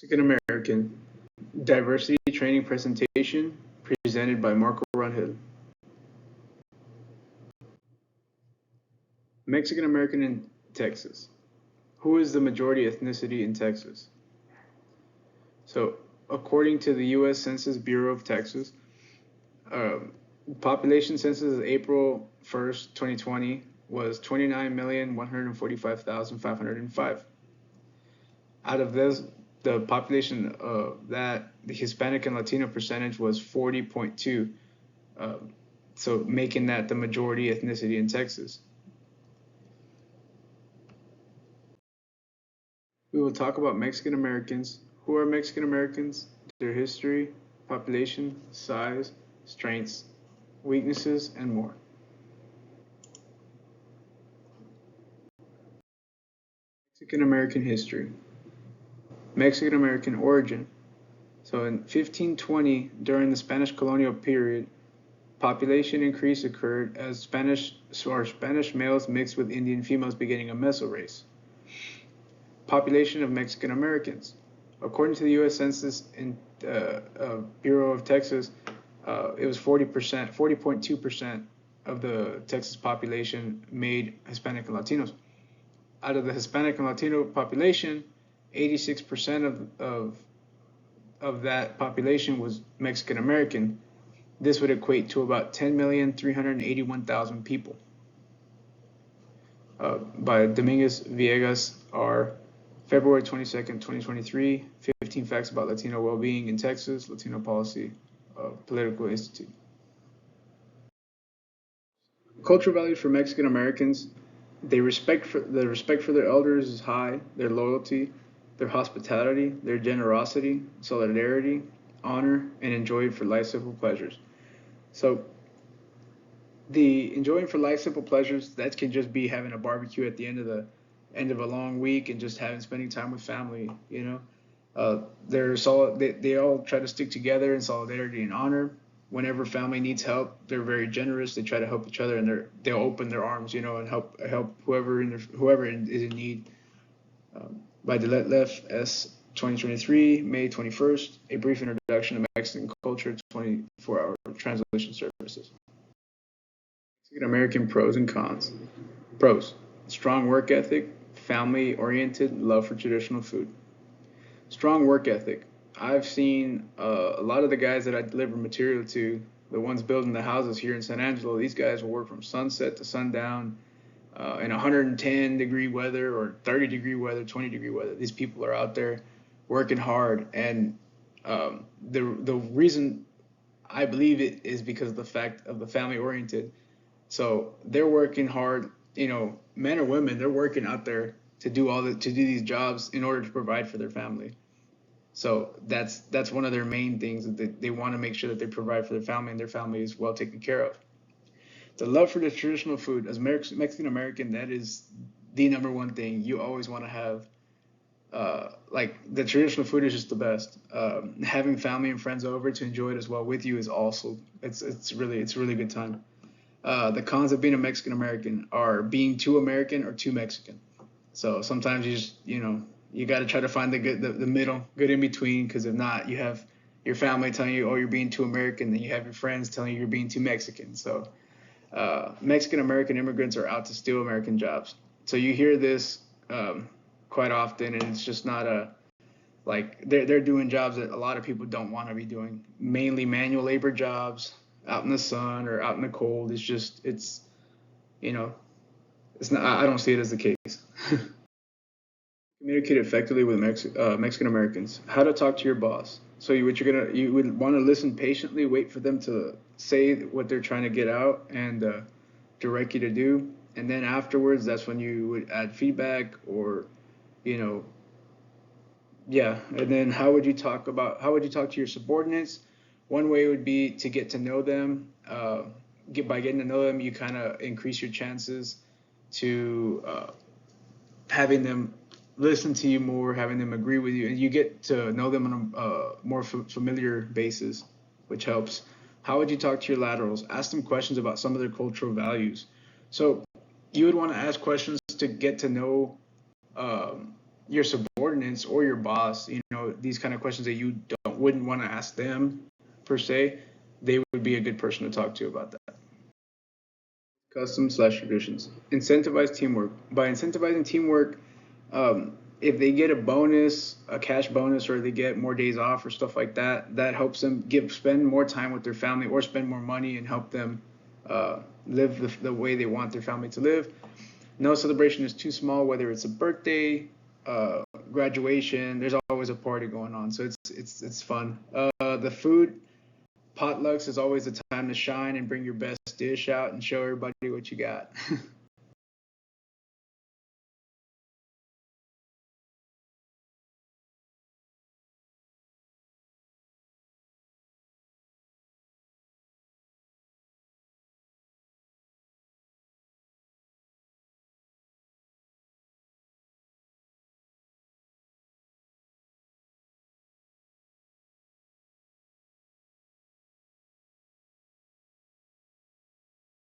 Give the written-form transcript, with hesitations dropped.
Mexican American Diversity Training Presentation presented by Marco Rangel. Mexican American in Texas. Who is the majority ethnicity in Texas? So, according to the U.S. Census Bureau of Texas, um, population census of April 1st, 2020 was 29,145,505. Out of this, the population that the Hispanic and Latino percentage was 40.2, so making that the majority ethnicity in Texas. We will talk about Mexican Americans. Who are Mexican Americans? Their history, population, size, strengths, weaknesses, and more. Mexican American history. Mexican American origin. So in 1520, during the Spanish colonial period, population increase occurred as Spanish males mixed with Indian females, beginning a meso race. Population of Mexican Americans. According to the U.S. Census in Bureau of Texas, it was 40%, 40.2% of the Texas population made Hispanic and Latinos. Out of the Hispanic and Latino population, 86% of that population was Mexican American. This would equate to about 10,381,000 people. By Dominguez Villegas R. February 22nd, 2023, 15 facts about Latino well-being in Texas, Latino Policy Political Institute. Cultural values for Mexican Americans. The respect for their elders is high, their loyalty, their hospitality, their generosity, solidarity, honor, and enjoy for life's simple pleasures. So the enjoying for life simple pleasures, that can just be having a barbecue at the end of a long week and just spending time with family, they all try to stick together in solidarity and honor. Whenever family needs help, they're very generous. They try to help each other, and they'll open their arms, and help whoever is in need. By Detlef S. 2023, May 21st, a brief introduction to Mexican culture, 24-hour translation services. Mexican American pros and cons. Pros: strong work ethic, family-oriented, love for traditional food. Strong work ethic. I've seen a lot of the guys that I deliver material to, the ones building the houses here in San Angelo, these guys will work from sunset to sundown in 110-degree weather or 30-degree weather, 20-degree weather. These people are out there working hard, and the reason I believe it is because of the fact of the family-oriented. So they're working hard, men or women, they're working out there to do these jobs in order to provide for their family. So that's one of their main things, that they want to make sure that they provide for their family and their family is well taken care of. The love for the traditional food. As Mexican American, that is the number one thing you always want to have. Like, the traditional food is just the best. Having family and friends over to enjoy it as well with you is also it's really a good time. The cons of being a Mexican American are being too American or too Mexican. So sometimes you just you got to try to find the middle, good in between, because if not, you have your family telling you, oh, you're being too American, then you have your friends telling you you're being too Mexican. So Mexican American immigrants are out to steal American jobs. So you hear this quite often, and it's just not they're doing jobs that a lot of people don't want to be doing, mainly manual labor jobs out in the sun or out in the cold. It's not. I don't see it as the case. Communicate effectively with Mexican Americans. How to talk to your boss. So you would want to listen patiently, wait for them to say what they're trying to get out, and direct you to do. And then afterwards, that's when you would add feedback, or yeah. And then how would you talk to your subordinates? One way would be to get to know them. By getting to know them, you kind of increase your chances to having them listen to you more, having them agree with you, and you get to know them on a more familiar basis, which helps. How would you talk to your laterals? Ask them questions about some of their cultural values. So you would want to ask questions to get to know your subordinates or your boss, you know, these kind of questions that you wouldn't want to ask them per se, they would be a good person to talk to about that. Custom/traditions. Incentivize teamwork. By incentivizing teamwork, if they get a bonus, a cash bonus, or they get more days off or stuff like that, that helps them spend more time with their family or spend more money and help them live the way they want their family to live. No celebration is too small, whether it's a birthday, graduation. There's always a party going on, so it's fun. The food potlucks is always the time to shine and bring your best dish out and show everybody what you got.